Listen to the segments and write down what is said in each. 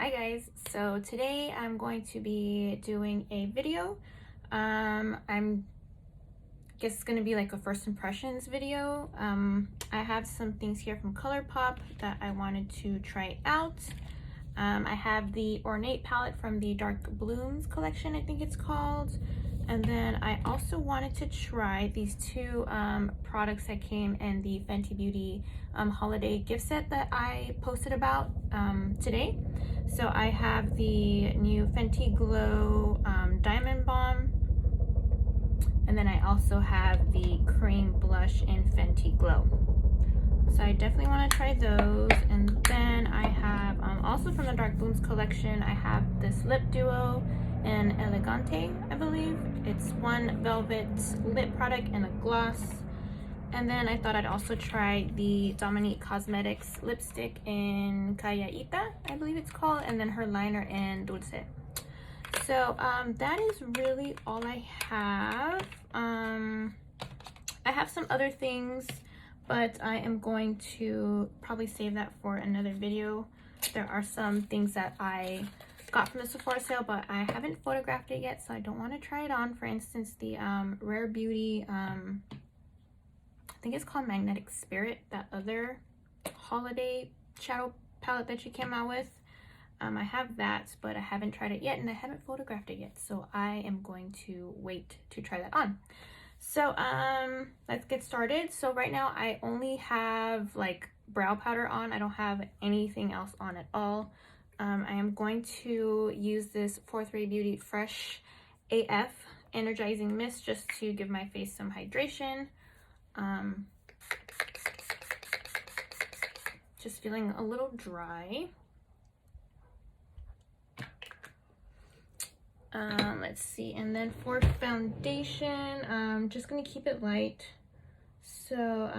Hi guys, so today I'm going to be doing a video. I'm guess it's going to be like a first impressions video. I have some things here from ColourPop that I wanted to try out. I have the Ornate palette from the Dark Blooms collection, I think it's called. And then I also wanted to try these two products that came in the Fenty Beauty holiday gift set that I posted about today. So I have the new Fenty Glow Diamond Balm, and then I also have the cream blush in Fenty Glow. So I definitely want to try those. And then I have also from the Dark Blooms collection, I have this lip duo in Elegante, I believe. It's one velvet lip product and a gloss. And then I thought I'd also try the Dominique Cosmetics lipstick in Calladita, I believe it's called, and then her liner in Dulce. So that is really all I have. I have some other things, but I am going to probably save that for another video. There are some things that I got from the Sephora sale, but I haven't photographed it yet, so I don't want to try it on. For instance, the Rare Beauty, I think it's called Magnetic Spirit, that other holiday shadow palette that she came out with. I have that, but I haven't tried it yet, and I haven't photographed it yet, so I am going to wait to try that on. So let's get started. So right now I only have like brow powder on. I don't have anything else on at all. I am going to use this Fourth Ray Beauty Fresh AF Energizing Mist just to give my face some hydration. Just feeling a little dry. Let's see, and then for foundation, I'm just gonna keep it light. So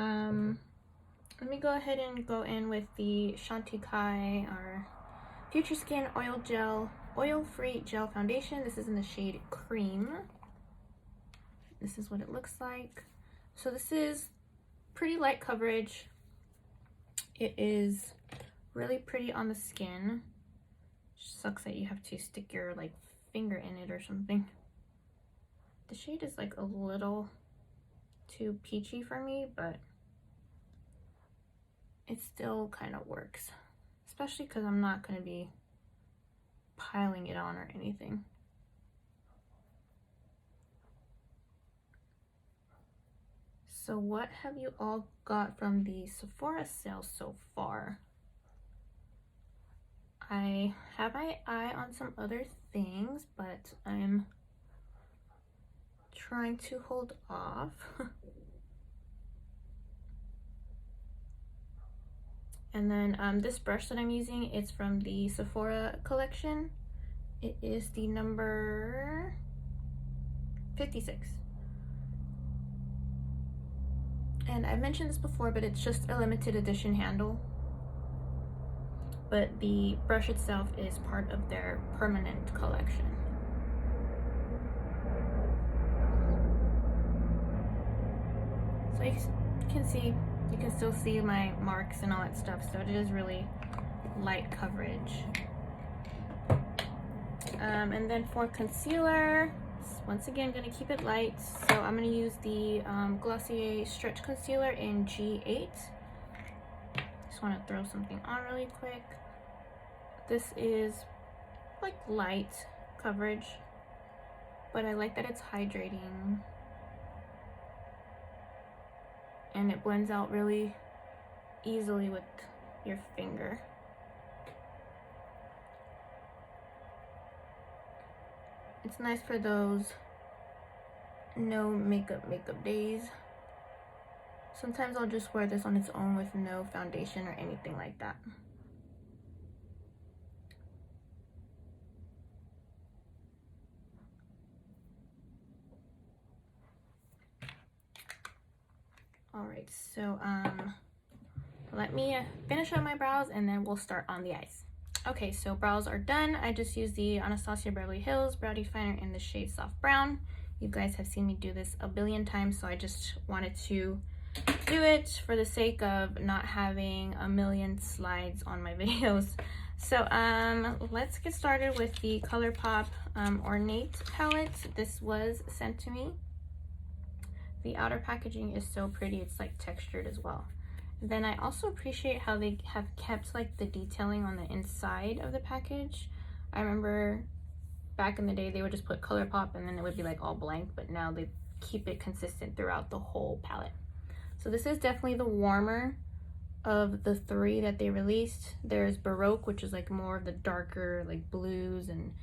let me go ahead and go in with the Chantecaille or Future Skin oil-free gel foundation. This is in the shade Cream. This is what it looks like. So this is pretty light coverage. It is really pretty on the skin. Sucks that you have to stick your like finger in it or something. The shade is like a little too peachy for me, but it still kind of works, especially because I'm not going to be piling it on or anything. So what have you all got from the Sephora sale so far? I have my eye on some other things, but I'm trying to hold off. And then this brush that I'm using is from the Sephora collection. It is the number 56. And I've mentioned this before, but it's just a limited edition handle. But the brush itself is part of their permanent collection. So you can see, you can still see my marks and all that stuff, so it is really light coverage. And then for concealer, once again, gonna keep it light. So I'm gonna use the Glossier Stretch Concealer in G8. Just wanna throw something on really quick. This is like light coverage, but I like that it's hydrating. And it blends out really easily with your finger. It's nice for those no makeup days. Sometimes I'll just wear this on its own with no foundation or anything like that. All right, so let me finish up my brows and then we'll start on the eyes. Okay, so brows are done. I just used the Anastasia Beverly Hills Brow Definer in the shade Soft Brown. You guys have seen me do this a billion times, so I just wanted to do it for the sake of not having a million slides on my videos. So let's get started with the ColourPop Ornate palette. This was sent to me. The outer packaging is so pretty. It's like textured as well. Then I also appreciate how they have kept like the detailing on the inside of the package. I remember back in the day they would just put ColourPop and then it would be like all blank, but now they keep it consistent throughout the whole palette. So this is definitely the warmer of the three that they released. There's Baroque, which is like more of the darker like blues and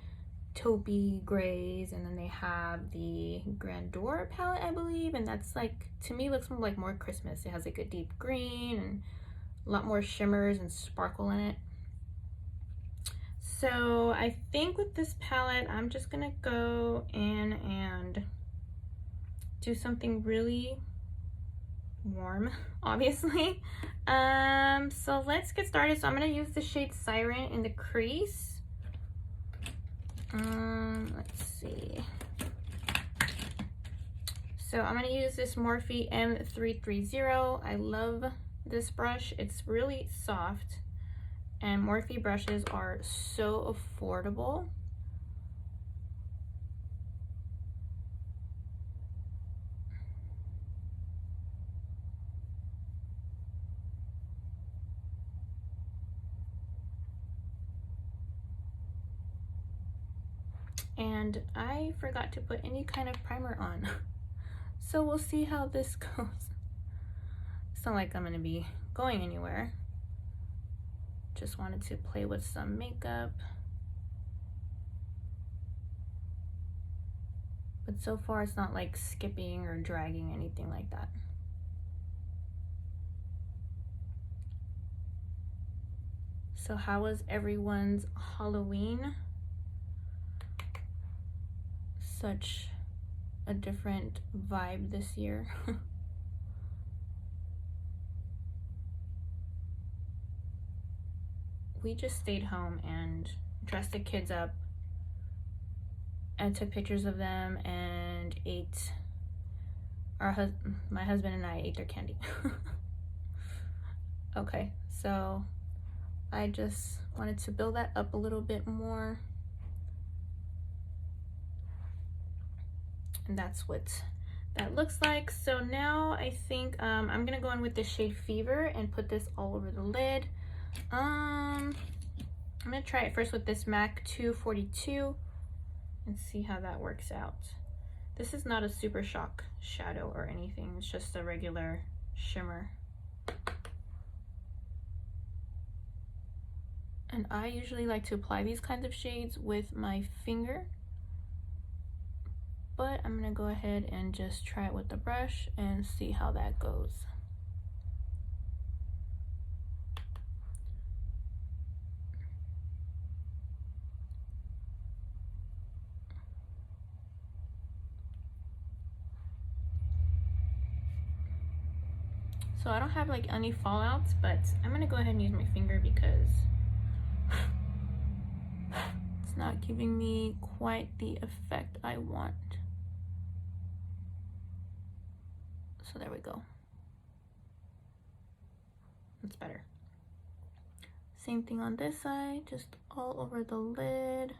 taupey grays, and then they have the Grandeur palette, I believe, and that's like, to me, looks more like more Christmas. It has like a deep green and a lot more shimmers and sparkle in it. So I think with this palette I'm just gonna go in and do something really warm, obviously. So let's get started. So I'm gonna use the shade Siren in the crease. Let's see. So I'm gonna use this Morphe M330. I love this brush. It's really soft, and Morphe brushes are so affordable. And I forgot to put any kind of primer on. So we'll see how this goes. It's not like I'm gonna be going anywhere. Just wanted to play with some makeup. But so far it's not like skipping or dragging, anything like that. So how was everyone's Halloween? Such a different vibe this year. We just stayed home and dressed the kids up and took pictures of them and ate. My husband and I ate their candy. Okay, so I just wanted to build that up a little bit more. And that's what that looks like. So now I think I'm gonna go in with the shade Fever and put this all over the lid. I'm gonna try it first with this MAC 242 and see how that works out. This is not a super shock shadow or anything, it's just a regular shimmer. And I usually like to apply these kinds of shades with my finger, but I'm gonna go ahead and just try it with the brush and see how that goes. So I don't have like any fallouts, but I'm gonna go ahead and use my finger because it's not giving me quite the effect I want. So there we go. That's better. Same thing on this side, just all over the lid.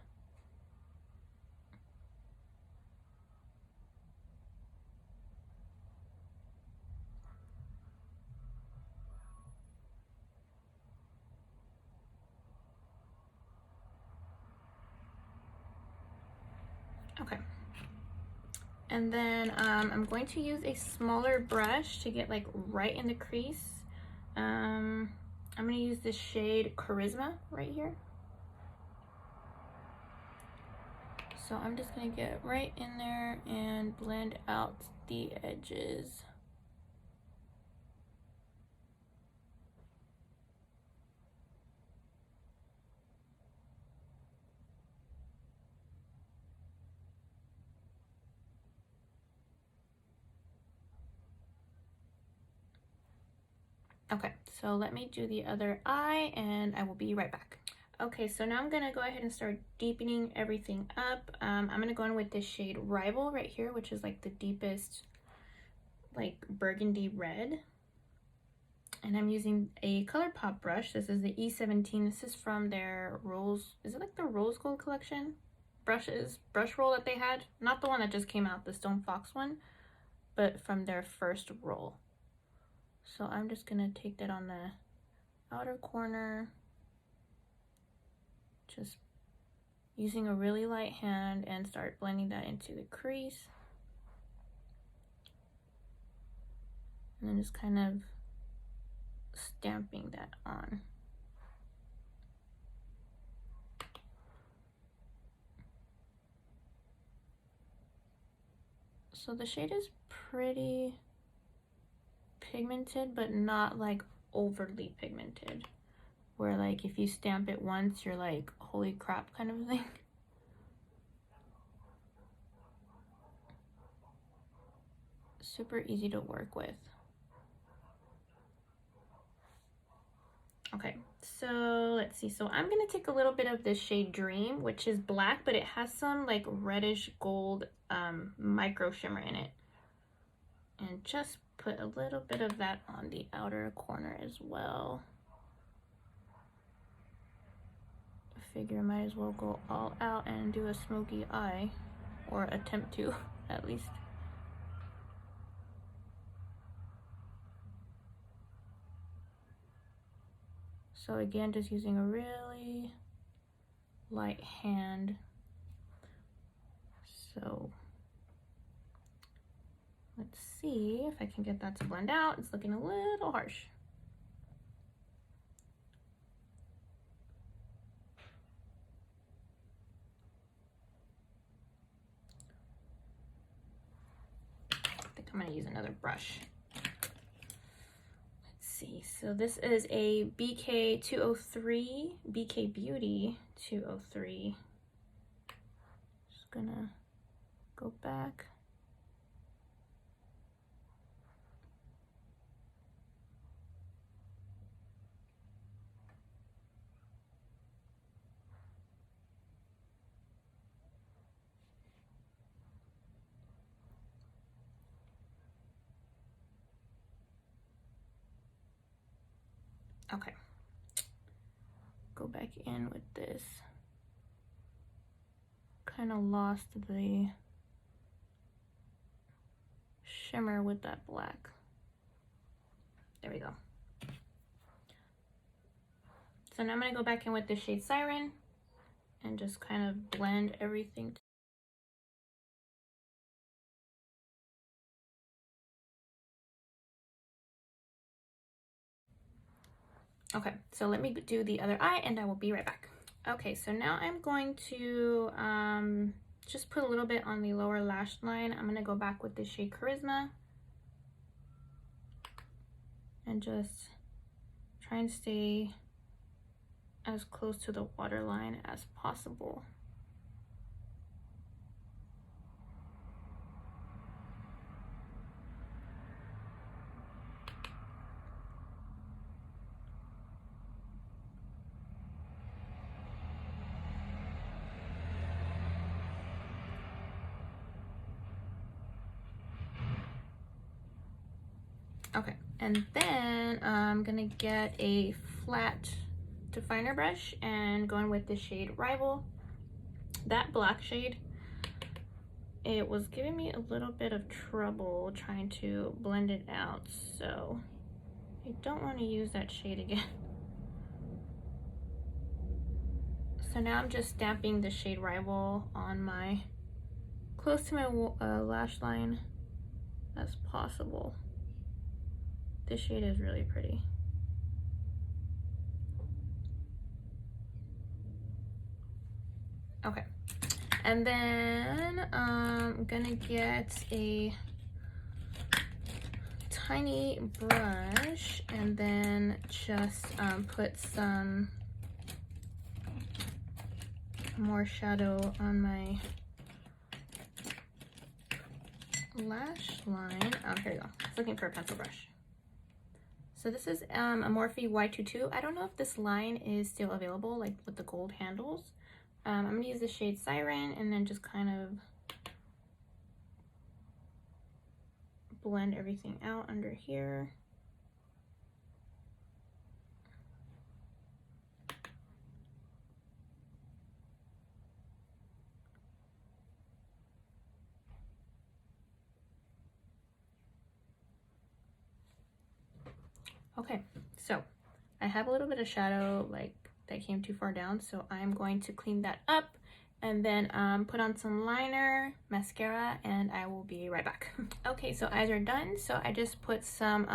Okay. And then I'm going to use a smaller brush to get like right in the crease. I'm gonna use this shade Charisma right here. So I'm just gonna get right in there and blend out the edges. Okay, so let me do the other eye and I will be right back. Okay, so now I'm gonna go ahead and start deepening everything up. I'm gonna go in with this shade Rival right here, which is like the deepest like burgundy red. And I'm using a ColourPop brush. This is the E17. This is from their Rose, is it like the Rose Gold collection? Brush roll that they had. Not the one that just came out, the Stone Fox one, but from their first roll. So I'm just gonna take that on the outer corner, just using a really light hand, and start blending that into the crease. And then just kind of stamping that on. So the shade is pretty pigmented, but not like overly pigmented, where like if you stamp it once you're like, holy crap, kind of thing. Super easy to work with. Okay, so let's see. So I'm gonna take a little bit of this shade Dream, which is black, but it has some like reddish gold micro shimmer in it, and just put a little bit of that on the outer corner as well. I figure I might as well go all out and do a smoky eye, or attempt to at least. So again, just using a really light hand. So let's see if I can get that to blend out. It's looking a little harsh. I think I'm gonna use another brush. Let's see, so this is a BK 203, BK Beauty 203. Just gonna go back. Okay, go back in with this. Kind of lost the shimmer with that black. There we go. So now I'm gonna go back in with the shade Siren and just kind of blend everything. Okay, so let me do the other eye and I will be right back. Okay, so now I'm going to just put a little bit on the lower lash line. I'm gonna go back with the shade Charisma and just try and stay as close to the waterline as possible. Okay, and then I'm gonna get a flat definer brush and going with the shade Rival. That black shade, it was giving me a little bit of trouble trying to blend it out, so I don't want to use that shade again. So now I'm just stamping the shade Rival on my, close to my lash line as possible. This shade is really pretty. Okay, and then I'm gonna get a tiny brush and then just put some more shadow on my lash line. Oh, here we go. I was looking for a pencil brush. So this is a Morphe Y22. I don't know if this line is still available, like with the gold handles. I'm gonna use the shade Siren and then just kind of blend everything out under here. Okay, so I have a little bit of shadow like that came too far down, so I'm going to clean that up and then put on some liner, mascara, and I will be right back. Okay, so eyes are done. So I just put some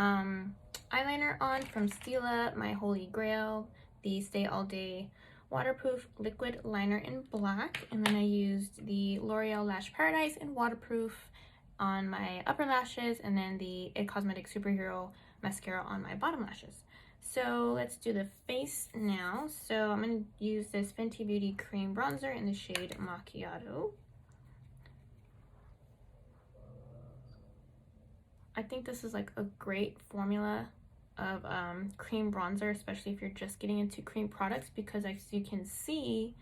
eyeliner on from Stila, my holy grail, the Stay All Day waterproof liquid liner in black, and then I used the L'Oreal Lash Paradise in waterproof on my upper lashes, and then the It Cosmetics Superhero mascara on my bottom lashes. So let's do the face now. So I'm going to use this Fenty Beauty Cream Bronzer in the shade Macchiato. I think this is like a great formula of cream bronzer, especially if you're just getting into cream products, because as you can see,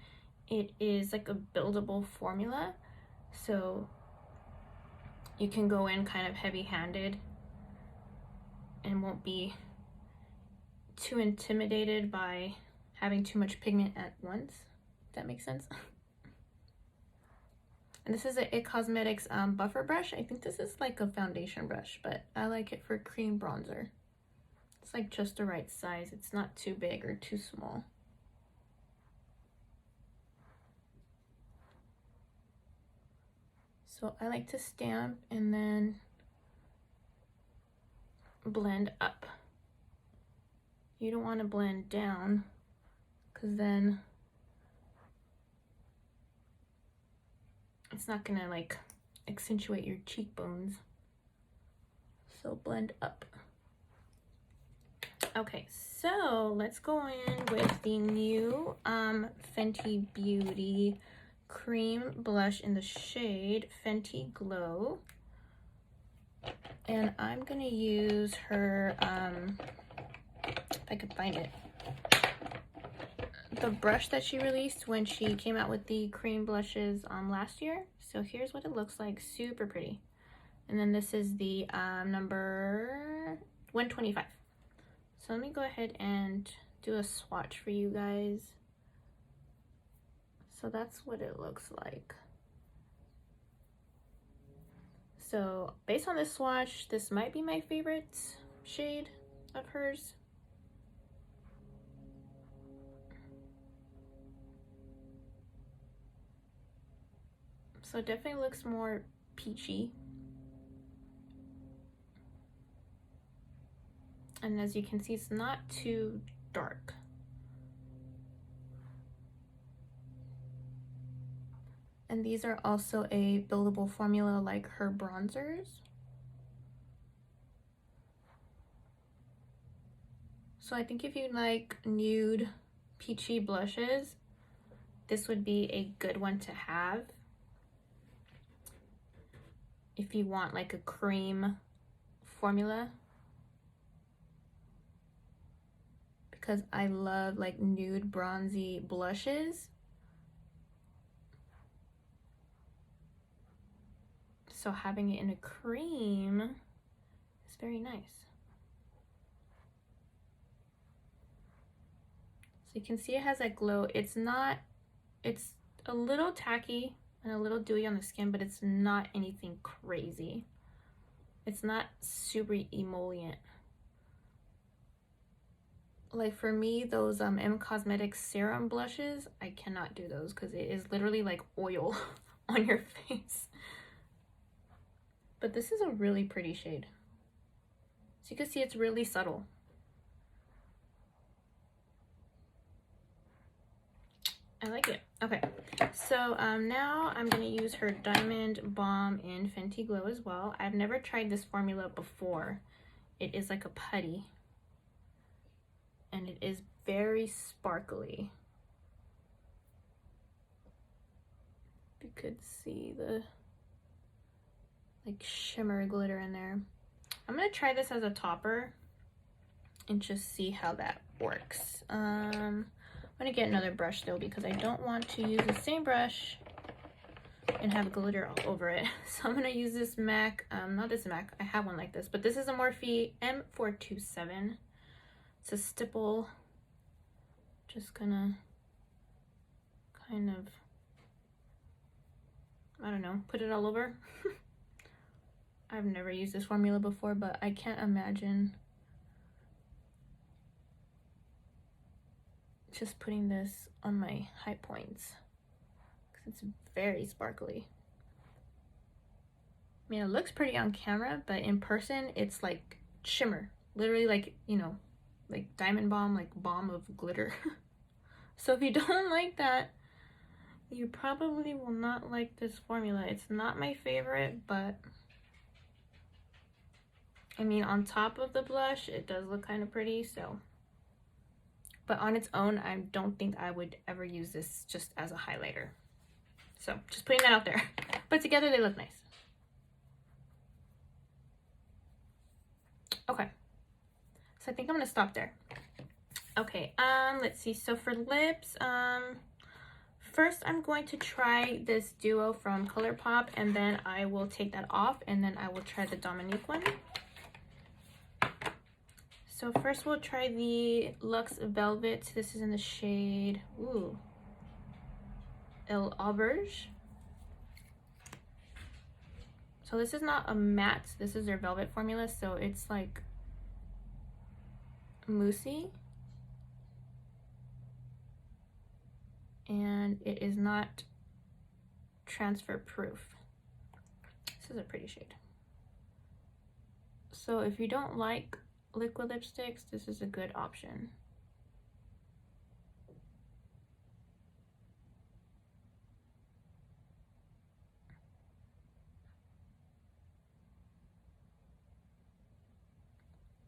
it is like a buildable formula. So you can go in kind of heavy-handed and won't be too intimidated by having too much pigment at once, if that makes sense. And this is a It Cosmetics buffer brush. I think this is like a foundation brush, but I like it for cream bronzer. It's like just the right size. It's not too big or too small. So I like to stamp and then blend up. You don't want to blend down, because then it's not gonna like accentuate your cheekbones. So blend up. Okay, so let's go in with the new Fenty Beauty cream blush in the shade Fenty Glow. And I'm gonna use her, if I could find it, the brush that she released when she came out with the cream blushes last year. So here's what it looks like, super pretty. And then this is the number 125. So let me go ahead and do a swatch for you guys. So that's what it looks like. So based on this swatch, this might be my favorite shade of hers. So it definitely looks more peachy. And as you can see, it's not too dark. And these are also a buildable formula like her bronzers. So I think if you like nude peachy blushes, this would be a good one to have. If you want like a cream formula. Because I love like nude bronzy blushes. So having it in a cream is very nice. So you can see it has that glow. It's a little tacky and a little dewy on the skin, but it's not anything crazy. It's not super emollient. Like for me, those M Cosmetics serum blushes, I cannot do those because it is literally like oil on your face. But this is a really pretty shade. So you can see it's really subtle. I like it. Okay, so now I'm gonna use her Diamond Balm in Fenty Glow as well. I've never tried this formula before. It is like a putty. And it is very sparkly. You could see the like shimmer glitter in there. I'm gonna try this as a topper and just see how that works. I'm gonna get another brush though, because I don't want to use the same brush and have glitter all over it. So I'm gonna use this MAC, not this MAC, I have one like this, but this is a Morphe M427. It's a stipple. Just gonna kind of, I don't know, put it all over. I've never used this formula before, but I can't imagine just putting this on my high points because it's very sparkly. I mean, it looks pretty on camera, but in person, it's like shimmer. Literally like, you know, like diamond bomb, like bomb of glitter. So if you don't like that, you probably will not like this formula. It's not my favorite, but I mean, on top of the blush, it does look kind of pretty, so. But on its own, I don't think I would ever use this just as a highlighter. So just putting that out there. But together they look nice. Okay. So I think I'm gonna stop there. Okay, let's see. So for lips, first I'm going to try this duo from ColourPop, and then I will take that off, and then I will try the Dominique one. So first we'll try the Luxe Velvet. This is in the shade, ooh, El Auberge. So this is not a matte, this is their velvet formula, so it's like moussey. And it is not transfer proof. This is a pretty shade. So if you don't like liquid lipsticks, this is a good option.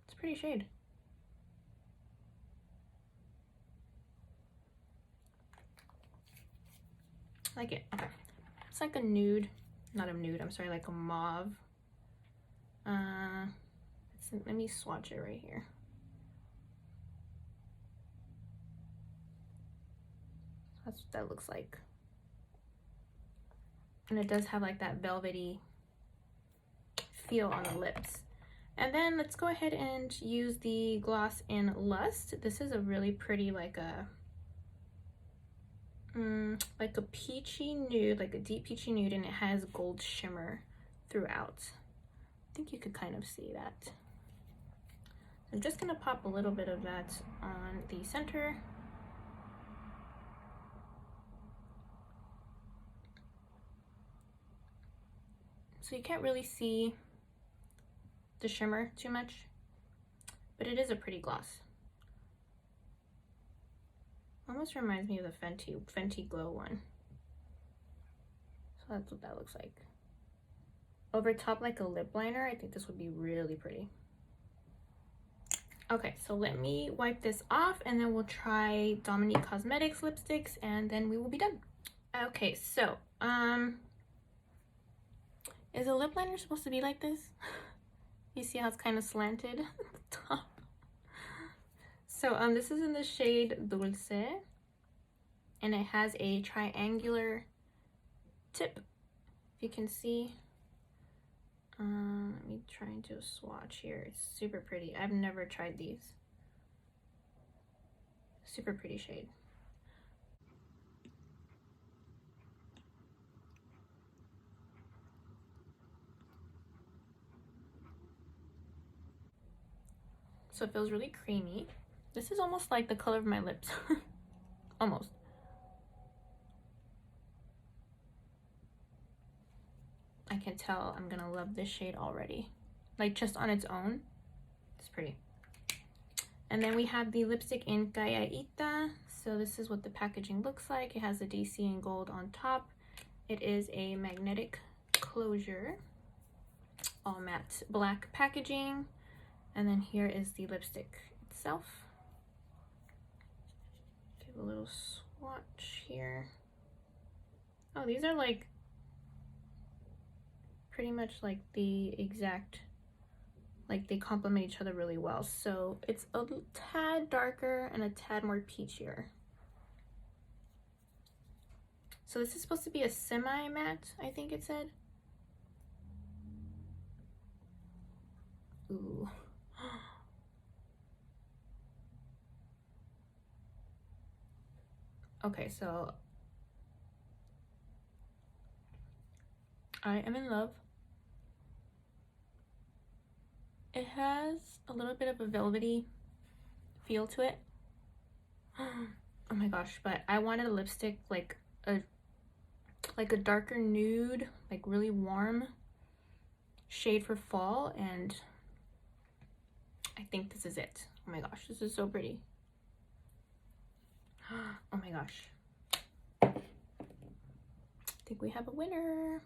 It's a pretty shade. I like it. Okay. It's like a nude, not a nude, I'm sorry, like a mauve. Let me swatch it right here. That's what that looks like. And it does have like that velvety feel on the lips. And then let's go ahead and use the gloss in Lust. This is a really pretty, like a peachy nude, like a deep peachy nude, and it has gold shimmer throughout. I think you could kind of see that. I'm just gonna pop a little bit of that on the center. So you can't really see the shimmer too much, but it is a pretty gloss. Almost reminds me of the Fenty Glow one. So that's what that looks like. Over top like a lip liner, I think this would be really pretty. Okay, so let me wipe this off, and then we'll try Dominique Cosmetics lipsticks, and then we will be done. Okay, so is a lip liner supposed to be like this? You see how it's kind of slanted at the top. So this is in the shade Dulce, and it has a triangular tip, if you can see. Let me try and do a swatch here. It's super pretty. I've never tried these. Super pretty shade. So it feels really creamy. This is almost like the color of my lips. Almost. I can tell I'm gonna love this shade already. Like just on its own, it's pretty. And then we have the lipstick in Galleita. So this is what the packaging looks like. It has the DC in gold on top. It is a magnetic closure, all matte black packaging. And then here is the lipstick itself. Give a little swatch here. Oh, these are like pretty much like the exact, like they complement each other really well. So it's a tad darker and a tad more peachier. So this is supposed to be a semi-matte, I think it said. Ooh. Okay, so I am in love. It has a little bit of a velvety feel to it. oh my gosh, but I wanted a lipstick like a darker nude, like really warm shade for fall, and I think this is it. Oh my gosh, this is so pretty. Oh my gosh. I think we have a winner.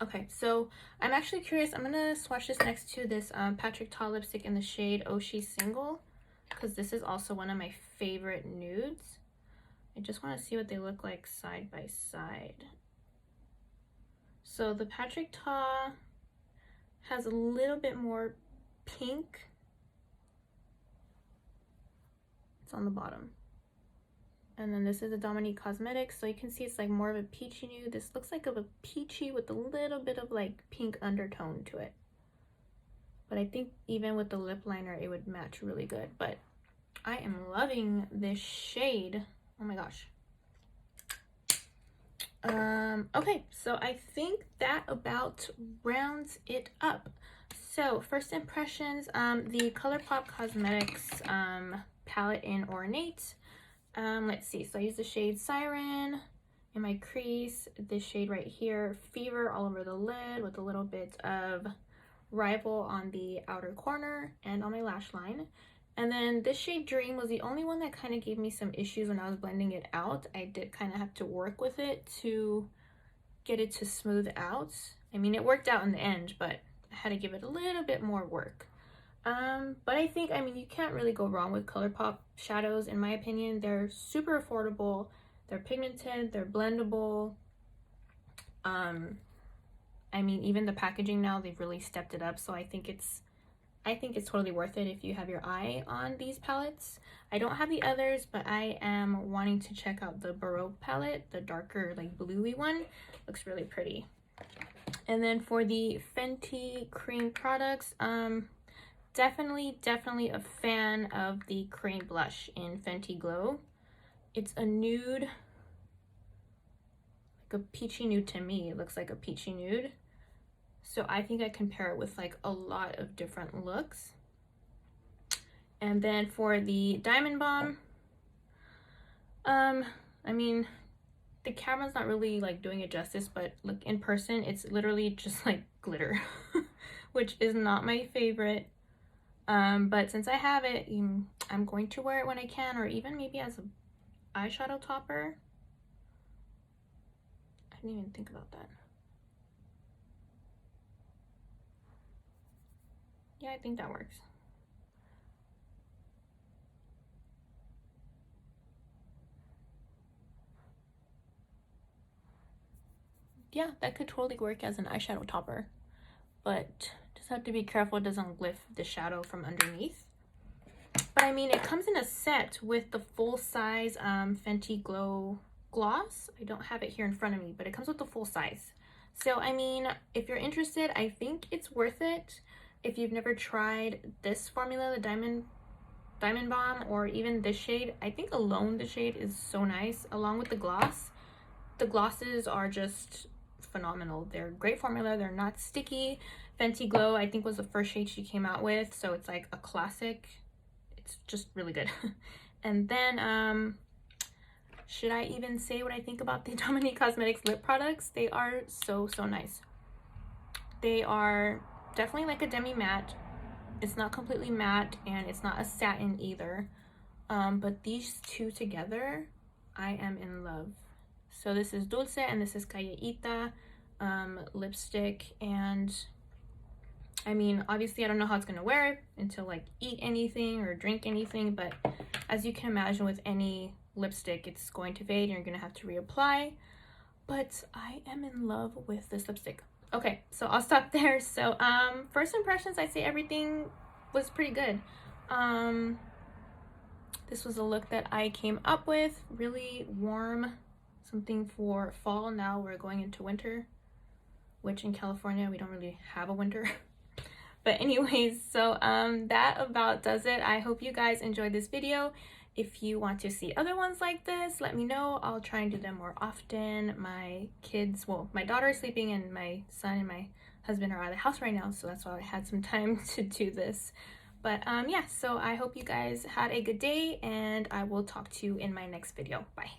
Okay, so I'm actually curious. I'm gonna swatch this next to this Patrick Ta lipstick in the shade Oshi Single, because this is also one of my favorite nudes. I just want to see what they look like side by side. So the Patrick Ta has a little bit more pink. It's on the bottom. And then this is a Dominique Cosmetics, so you can see it's like more of a peachy nude. This looks like a peachy with a little bit of like pink undertone to it. But I think even with the lip liner, it would match really good. But I am loving this shade. Oh my gosh. Okay, so I think that about rounds it up. So first impressions, the ColourPop Cosmetics palette in Ornate. Let's see, so I use the shade Siren in my crease, this shade right here, Fever all over the lid with a little bit of Rival on the outer corner and on my lash line. And then this shade Dream was the only one that kind of gave me some issues when I was blending it out. I did kind of have to work with it to get it to smooth out. I mean, it worked out in the end, but I had to give it a little bit more work. But I think, I mean, you can't really go wrong with ColourPop shadows, in my opinion. They're super affordable, they're pigmented, they're blendable. I mean, even the packaging now, they've really stepped it up, so I think it's totally worth it if you have your eye on these palettes. I don't have the others, but I am wanting to check out the Baroque palette, the darker, like bluey one. Looks really pretty. And then for the Fenty cream products, definitely a fan of the cream blush in Fenty Glow. It's a nude, like a peachy nude to me. It looks like a peachy nude. So I think I can pair it with like a lot of different looks. And then for the Diamond Bomb, I mean, the camera's not really like doing it justice, but look, in person, it's literally just like glitter, which is not my favorite. But since I have it, I'm going to wear it when I can, or even maybe as an eyeshadow topper. I didn't even think about that. Yeah, I think that works. Yeah, that could totally work as an eyeshadow topper, but just have to be careful it doesn't lift the shadow from underneath. But I mean, it comes in a set with the full size Fenty Glow gloss. I don't have it here in front of me, but it comes with the full size. So I mean, if you're interested, I think it's worth it. If you've never tried this formula, the Diamond Bomb, or even this shade, I think alone the shade is so nice, along with the gloss. The glosses are just phenomenal. They're great formula, they're not sticky. Fenty Glow, I think, was the first shade she came out with, so it's like a classic. It's just really good. And then, should I even say what I think about the Dominique Cosmetics lip products? They are so nice. They are definitely like a demi matte. It's not completely matte, and it's not a satin either. But these two together, I am in love. So this is Dulce and this is Calleita lipstick. And I mean, obviously I don't know how it's gonna wear it until like eat anything or drink anything, but as you can imagine with any lipstick, it's going to fade and you're gonna have to reapply. But I am in love with this lipstick. Okay, so I'll stop there. So first impressions, I'd say everything was pretty good. This was a look that I came up with, really warm, something for fall. Now we're going into winter, which in California we don't really have a winter. But anyways, so that about does it. I hope you guys enjoyed this video. If you want to see other ones like this, let me know. I'll try and do them more often. My kids, well, my daughter is sleeping and my son and my husband are out of the house right now, so that's why I had some time to do this. But yeah, so I hope you guys had a good day, and I will talk to you in my next video. Bye.